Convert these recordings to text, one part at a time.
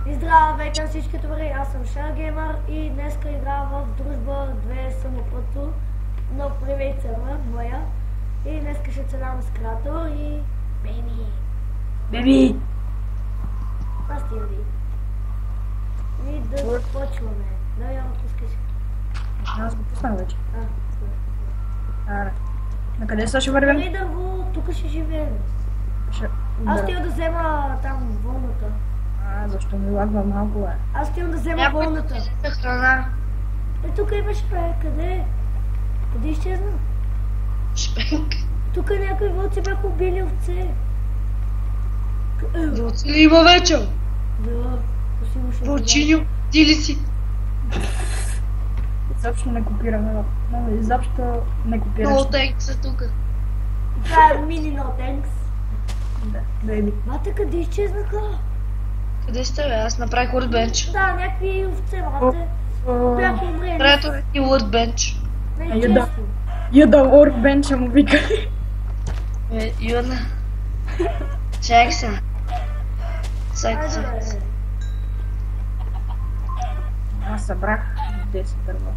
И здравейте на всички, добре, аз съм Шаргеймър и днеска играя в Дружба 2 самопътно, но привет сервер, моя. И днеска ще ценам с креатор и... Беби! Това стига. И да започваме. Да, я напускаш. Аз го пусна вече. А, На къде сега ще вървим? нали дърво, тук ще живеем. Аз стига да взема там вълната. Защо ми лагва малко, бе? Аз стигам да взема вълната. Храна. Тук имаш къде? Къде изчезна? Шпенк. Тук някои вълци бяха убили овце. Вълци ли има вече? Да, посилно ще Вълчиньо, ти ли си? Изобщо не копираме, но изобщо не копираш. Много тейк са тук. Това е мини no thanks. Да, беби. Бате, къде изчезнаха? Къде сте, бе? Аз направих workbench. Да, някакви овце, бате. Бяха умрели. Креатор и workbench. Не е Айде да. честно. Юда workbench му вика. Юна. Чак сега. Айде, бе. Аз събрах 10 дърва.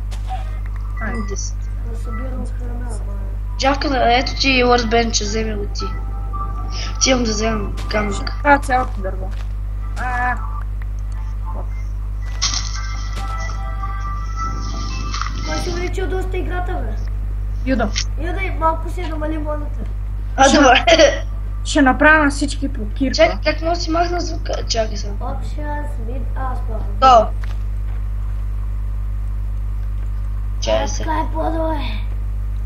10. Да събирам храна, ама... Джавка, ето ти workbench, вземи го ти. Отивам да вземам камък. Това е цялото дърво. Кой си увеличил доста играта, бе? Юда, Юда и малко си намали моната. Добре. ще направя на всички по кирка. Чакай, как мога да си махна звука? Чакай сега. Options with Asper. Долу. Чакай се. Така е по-добре.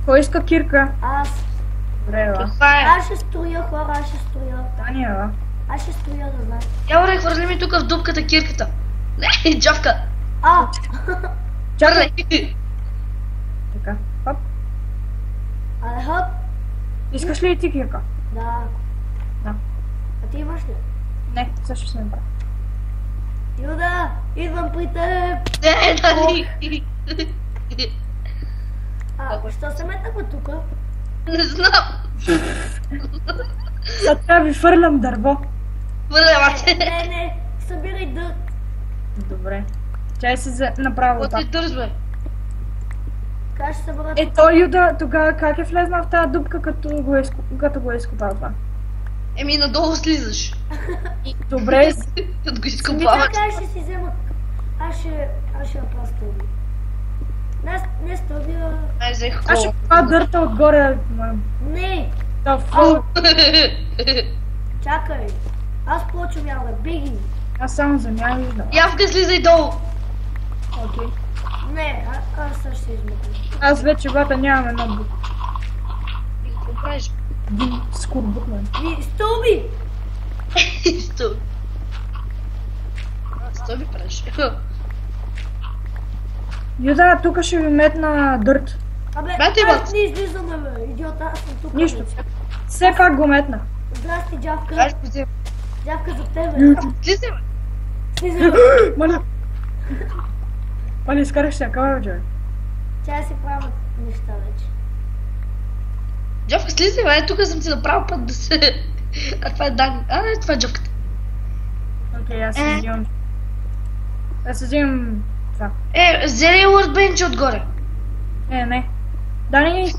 Кой иска кирка? Аз. Добре, ела. Каква е? Аз ще строя, хора, аз ще строя. Таня, ела. Аз ще строя, да знаеш. Я бре, хвърли ми тук в дупката кирката. Не, Джавка. А! Чакай. Хвърляй. Така, хоп. Але хоп! Искаш ли и ти кирка? Да. Да. А ти имаш ли? Не, също ще направя. Юда, идвам при теб! Не, нали. Що се метнахме тука? Не знам. Сега трябва ви фърлям дърво. Хвърляй, мате. Не, събирай дърт. Добре. Чай си направо Какво ти там. държ, бе? Как ще събера? Той Юда, тогава как е влезнал в тази дупка, като го е изкопал това? Еми, надолу слизаш. Добре, Като го Ми изкопаваш. така ще си взема... Аз ще направя стълби. Не стълби, а... Ай, взех аз ще кола. това дърта отгоре. Не! Да, фу. Чакай! Аз почвам я, бе, беги! Аз само земя виждам. Явка, слизай долу. Окей. Не, аз също ще измъкна. Аз вече бата нямам едно бук. И какво правиш? Един скур букмен. И стълби! Сто. Сто ли правиш? Юда, тук ще ви метна дърт. Абе, Брате, аз бат. не излизаме, бе, идиота, аз съм тук. Нищо. бе. Все пак го метна. Здрасти, Джавка. Аз го взема. Джавка за тебе. Слизай, бе. Слизай, бе. Маля. Маля, изкараш се, къде бе, човек? Чай си правя неща вече. Джавка, слизай, бе. Тук съм ти направил път да се... А това е Дан. А, не, това е Джавката. Окей, аз си взимам. Аз си взимам това. Взели workbench отгоре. Не. Дани,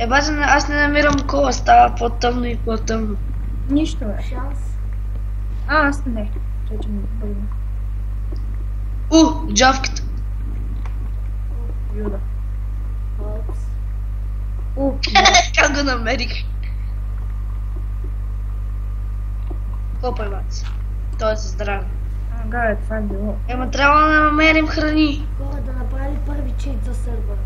База, аз не намирам кола, става по-тъмно и по-тъмно. нищо бе. Шанс. Аз не. Чече ми бъдем. Джавката. Юда. Опс. Как го намерих? Копай, бац. Той е за здраве. Ага, това е било. Ема трябва да намерим храни. Хора, да направи първи чит за сървъра.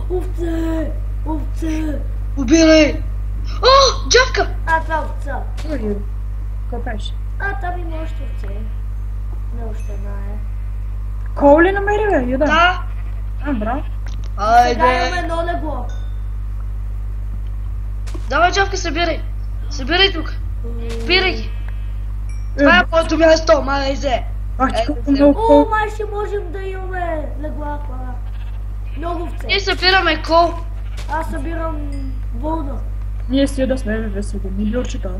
Овце! Овце! Убирай! О, Джавка! Това е овца. Юда. Какво правиш? Там има още овце. Не още една е. Кол ли намери бе, Юда? Да! Браво. Сега имаме Айде! едно легло. Давай, Джавка, събирай! Събирай тук! Събирай ги! Това е моето място, майзе! Ах, ти Ето колко се. много О, кол. май ще можем да имаме легла, хора. Много овце. Ние събираме кол. Аз събирам вълна. Ние си да сме весели, милиончета.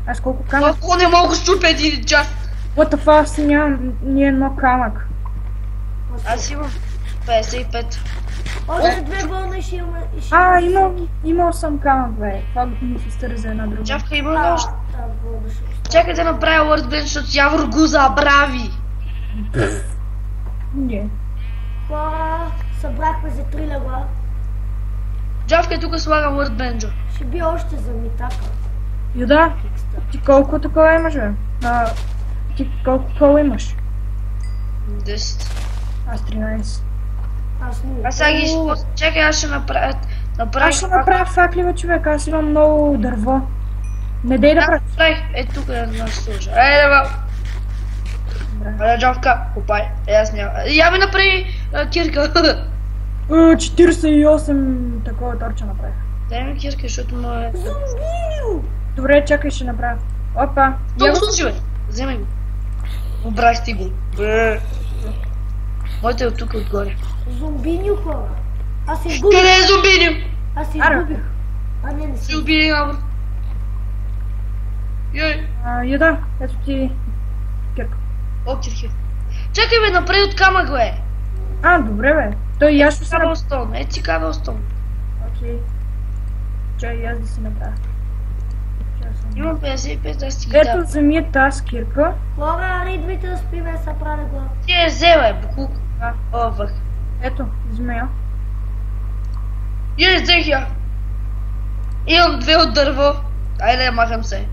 Аз колко камък? Колко не мога да щупя един час? What the fuck, аз нямам ни едно камък. Аз имам 55. Още 2 вълна и ще има... Имал съм камък, бе. Това ми се стъри за една друга. Чавка, има ли още? вълна ще остане. Чакай да направя workbench, защото Явор го забрави. Не. Хора, събрахме за 3 легла. Джавка, тук слагам workbench. Ще би още за митака. Юда, ти колко такова имаш, бе? Ти колко кола имаш? 10. Аз 13. Аз не. Аз сега ги използвам. Чакай, аз ще направя... Аз ще направя факли, бе, човек. Аз имам много дърво. Не дей да правиш. Направих. Ето тук е една стожа. Айде, бе! Айде, Джавка, купай. Аз няма. Я ми направи кирка. 48 такова торча направих. Дай ми кирка, защото му е... Зомби! Добре, чакай, ще направя. Опа. Що го служи, бе? Вземай го. Обрах ти го. Моите е от тук отгоре. Зомбиню, хора. Аз се изгубих. Къде е зомбиню? Аз се Ара. изгубих. А не Си си. убили, Явор. Йой. Юда, ето ти кирка. О, кирки. Чакай, бе, напред от камък, бе. Добре, бе. Той и аз ще се направя. Кабелстон, ето си кабелстон. Окей. Чай, и аз да си направя. Имам 55, аз ти ги Ето, дам. вземи тази кирка. Хора, идвайте да спиме, са прави глава. Ти е взе, бе, буклук. Да. О, въх. Ето, вземи я. Йой, взех я. Имам 2 от дърво. Айде, махам се.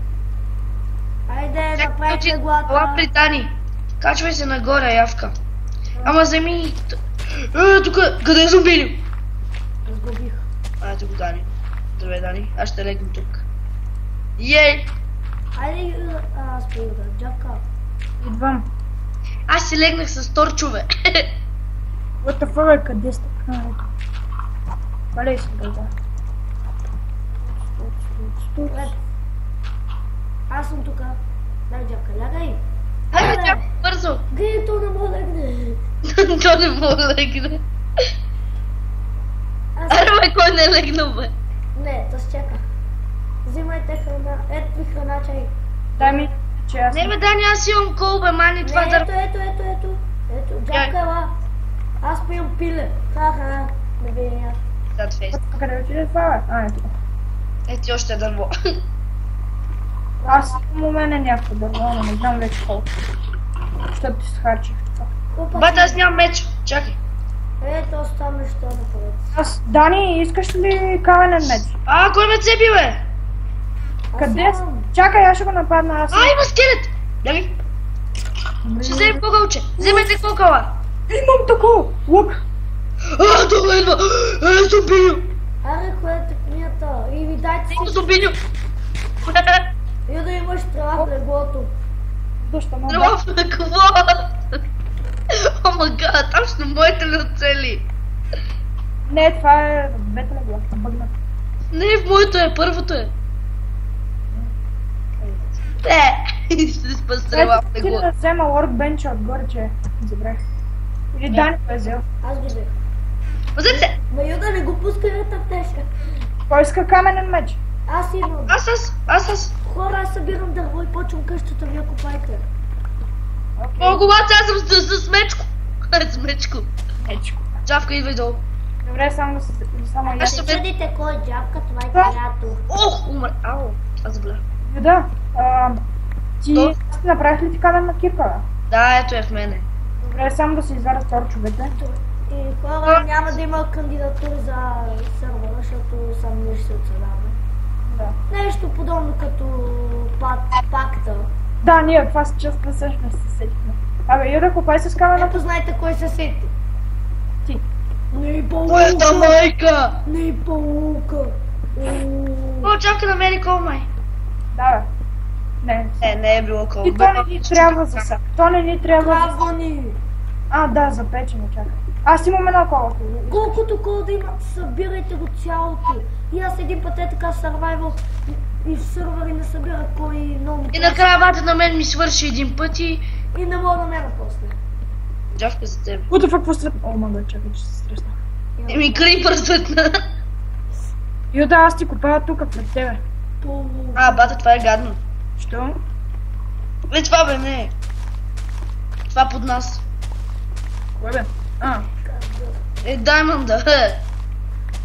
Айде, Чакай, направи ти теглата. това при Дани. Качвай се нагоре, Явка. Ама вземи... тук, къде е зомбиню? Изгубих. Ето го, Дани. Здравей, Дани. Аз ще легна тук. Ей! Айде, аз пию да джака. Идвам. Аз си легнах с торчове. What the fuck, бе, къде сте? Ето. Валей се, бе, да. Лед. Аз съм тука. Дай джака, лягай. Хайде, чакай, бързо. Гей, то не мога да легне. То не мога да легне. Аз... Аре, бе, кой не е легнал, бе? Не, то се чака. Взимайте храна. Ето ви храна, чай. Дай ми, че аз... Не, бе, Дани, аз имам кол, бе, мани, това Не, дърво. ето, джака, ела. Аз пием пиле. Ха-ха. Не видя аз. Зад фейс. Къде отиде това, бе? Ето. Ети още дърво. Аз имам у мене някакво дърво, но не знам вече колко. Защото ти схарчих това. Опа, Бата, аз нямам меч. Чакай. ето оставаме, що напред. Аз, Дани, искаш ли каменен меч? Кой ме цепи, бе? Къде си? Чакай, аз ще го нападна, аз... Има скелет! Дай ми. Ще вземем кокълче. Вземете кокъла. Имам такова! Лук! Това идва. Зомбиню. Аре, кое е тъкнията? И ви дайте Има си. зомбиню. И да имаш трава в леглото. Защо ме Тръва в какво? О, мага, точно моите ли оцели? Не, това е двете легла, бъгна. Не, в моето е, първото е. Ще спа стрела в Ти него. да взема workbench отгоре, че забрах. Или Дани го е взел. Аз го взех. Пазете се! Ма Юда, не го пускай на тъптежка. Кой иска каменен меч? Аз имам. Аз. Хора, аз събирам дърво и почвам къщата, вие копайте. О, когато аз съм с мечко. С мечко. Мечко. Джавка, идвай долу. Добре, само Аз я. ще Се чудите кой е джавка, това е Да. приятел. Ох, умър. Ау, аз забля. Юда, ти То? направих ли ти каменна кирка, бе? Да, ето е в мене. Добре, само да се извадя торчовете. И хора, няма да има кандидатури за сървъра, защото сам ние ще се оцеляваме. Да. Нещо подобно като пакта. Да, ние това с част всъщност се сетихме. Абе, Юда, копай с камена. Ето знаете кой се сети. Ти. Не и Моята паука! майка! Не и паука! О, Джавка намери кол, май. Да, бе. Не. Не е било кол. И то не ни трябва за сега. То не ни трябва за... Трябва ни! Да, запечено, чакай. Аз имам едно кола. Колкото кола да имат, събирайте го цялото. И аз един път е така survival и в сървъри не събира кой много. И накрая бата на мен ми свърши един път и... И не мога да намеря после. Джавка за теб. What the fuck, какво стрет? О, мага, чакай, че се стреснах. И ми крипър светна. Юда, аз ти копая тук пред тебе. А, бата, това е гадно. Що? Това бе, не. Това под нас. Кое бе? А, Даймонда.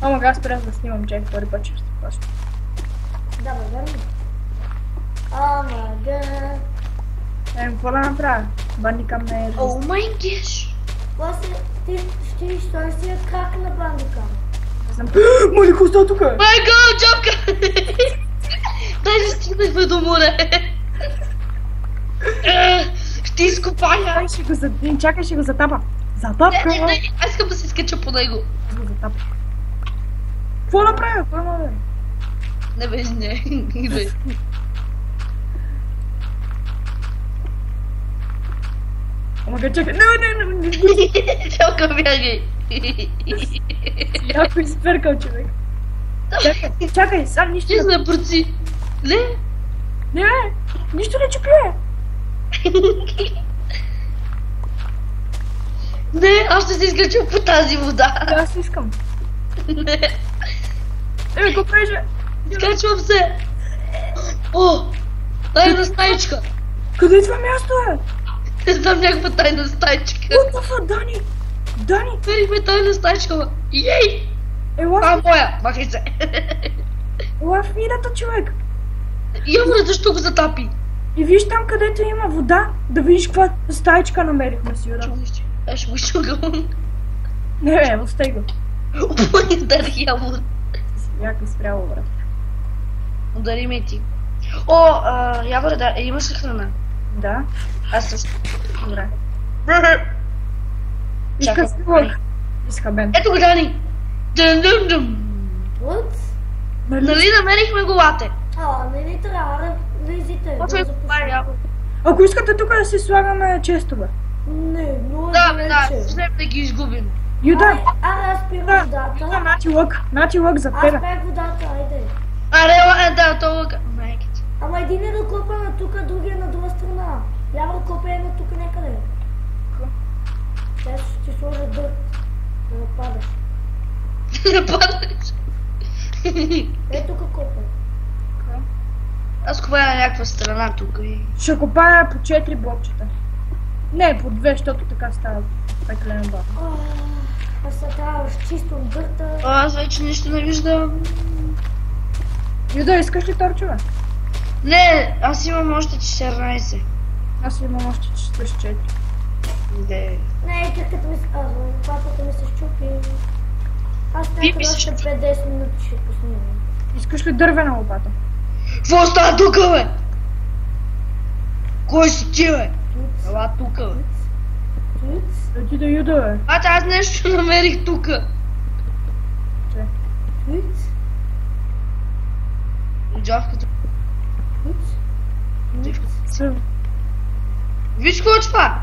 ама аз спрях да снимам, чай втори път ще плаща. Да, бе, верно. Ама, да. Какво да направя? Бандикам не е. О май геш. После ти ще си е крак на бандикам. Моли, какво става тук? Май гад, Джавка! Дай да стигнахме до море. Ще изкопая. Чакай, ще го затапа. Затапка! Не, аз искам да се скача по него. Аз го затапа. Какво направя? Какво направя? Не бе, не бе. Ама чакай, не. Джавка, бягай. Някой изперкал, човек. Чакай, сам нищо Ще се пръци. Не, нищо не чупи. Не, аз ще се изкачам по тази вода. Аз искам. Не, Какво правиш? изкачвам се. О, тайна стаичка. Къде е това място, е? Не знам, някаква тайна стаичка. What, Дани? Дани? Верихме тайна стаичка. Ей! Ела Моя, махай се. в мината, човек. Явно, защо го затапи? И виж там, където има вода, да видиш каква стаичка намерихме си, да. Аз ще го изшугам. Не, бе, остай го. Удари явно. Някой спряло, брат. Удари ме ти. О, Явор, да, имаш ли храна? Да. Аз също. Добре. Чакай. Иска си лък. Иска бен. Ето го, Дани. Дъм. What? Нали намерихме голате? Не трябва да влизите. Почвай да купай, Явор. Ако искате тук да си слагаме честове. Не, много Да, далече. след да ги изгубим. Юда, Аз спирам водата. нати лък за Аз тебе. пех водата, айде. Аре, да, то лъка. Майките. Ама един е да копа на тук, другия на друга страна. Явно копа е на тук някъде. Тя ще ти сложа дърт. Да не падаш. Не падаш. Е, тук копа. Аз купая на някаква страна тук и... Ще копая по 4 блокчета. Не, по 2, защото така става пеклен бак. Аз сега трябва да изчиствам дърта. Аз вече нищо не виждам. Юда, искаш ли торчове? Не, аз имам още 14. Аз имам още 44. Не, кирката ми се... лопатата ми се щупи. Аз Ти някъде мислиш, още 5-10 минути ще поснимам. Искаш ли дървена лопата? Какво става тука, бе? Кой си ти, бе? Ела тука, бе. Отида Юда, бе. Аз нещо намерих тука. Джавката. Виж какво е това?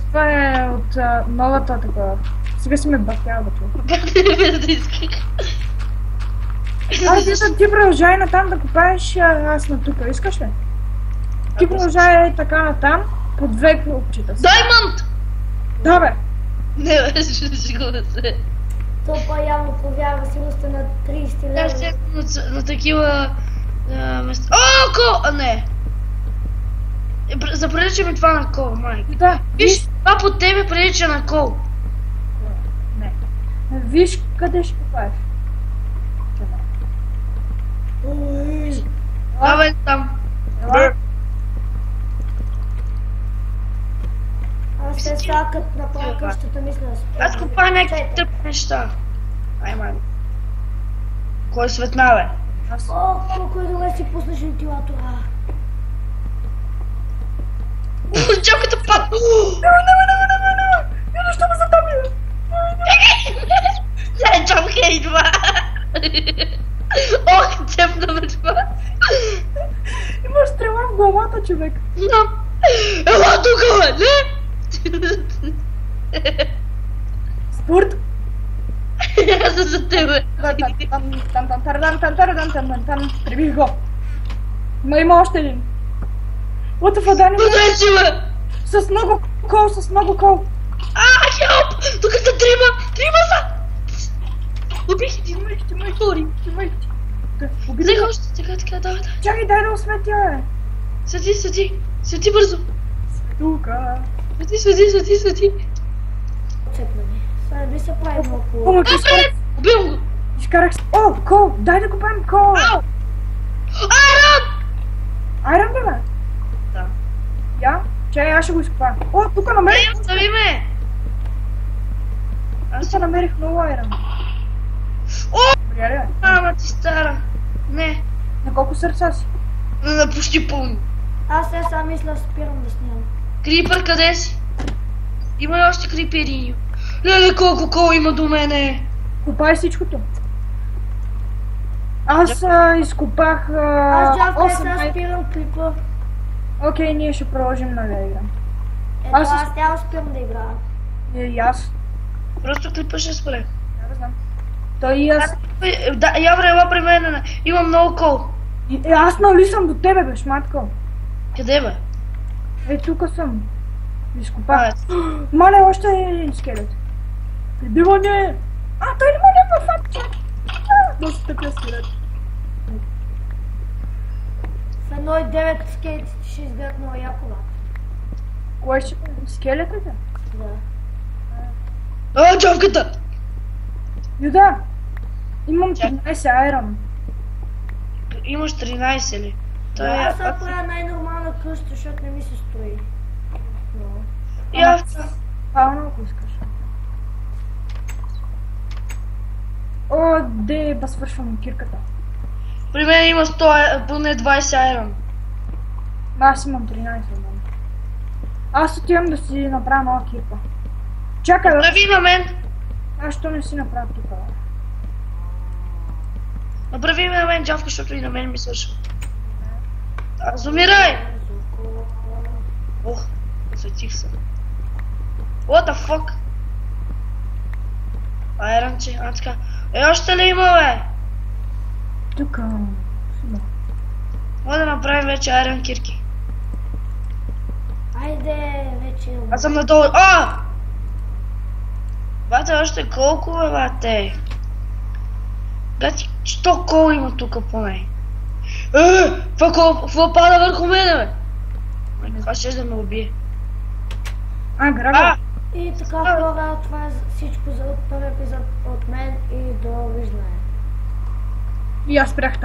Това е от новата такова. Сега си ме бахтява, бе. Без да исках. Ти продължай натам да копаеш, аз на тука. Искаш ли? Ти продължай така натам, по 2 клубчета. Даймонд! Да, бе. Не, бе, шегува се. То по-явно повярва, сигурно сте на 30 лева. На такива места. О, кол! Не. Заприлича ми това на кол, майка. Да, Виж, това под тебе прилича на кол. Не. Виж къде ще копаеш. Давай там. Аз се сега като направя къщата, мисля да спрям. Аз купая някакви тъпи неща. Ай, май. Кой светна, бе? О, колко е добре си пуснеш вентилатора. Чакайте пак! Не! Защо ме затопи? Не, чапка идва! Ох, цепна ме това! Имаш стрела в главата, човек. Знам! Ела тука, бе! Не! Спорт? Аз съм за тебе! Прибих го. Има още един. What the fuck, Дани? Къде си, бе? С много кол. Хелп! Тук са трима! Трима са! Убих ти! Ти мъх. Взех още, така, давай. Чакай, дай да осветя, бе. Свети бързо. Тука. Свети. Цепна ми. Сега би се прави О, малко. ма ти изкарах. Убил го. Изкарах. О, кол. Дай да купаем кол. Айрон, бе. Да. Я? Чай, аз ще го изкупая. О, тук намерих. Остави ме. Тук намерих много айрон. О! Добре, бе. Ама ти стара. Не. На колко сърца си? На почти пълно. Аз сега мисля, спирам да снимам. Крипър, къде си? Има ли още крипери? Леле, колко кол има до мене. Купай всичкото. Аз изкупах Аз Джавка 8 сега айрон. спирам клипа. Окей, ние ще продължим да играм. Ето Аз аз няма спирам да играя. И аз. Просто клипа ще спре. Не знам. Той и аз. Да, Явра, ела при мен. Има много кол. Аз нали съм до тебе, бе, шматко. Къде бе? Е, тук съм. Изкопах. А, Мале, още е един скелет. Прибиване! А, той не ме в факт. Доста такъв скелет. С 1,9 скейтите ще изгледат много яко, бе. Кое ще... Скелетът е? Да. Джавката! Юда! Имам 13 айрон. Имаш 13 ли? Той е... Аз сега правя най-нормална къща, защото не ми се строи. Но... Пално, ако искаш. О, де ба свършвам кирката. При мен има 100, поне 20 айрон. Аз имам 13 айрон. Аз отивам да си направя нова кирка. Чакай, бе. Прави на мен! Аз що не си направя тук, бе? Направи на мен, Джавка, защото и на мен ми свършва. Аз умирай! Ох, осветих се. What the fuck? Айронче, така. Още ли има, бе? Тук. Може да направим вече айрон кирки. Айде, вече... Аз съм надолу. Бате, още колко, бе, бате? Гати, 100 кола има тука поне. Какво пада върху мене, бе? Това ще да ме убие. Грабо. И така хора, това е всичко за първи епизод от мен и довиждане. И аз спрях там.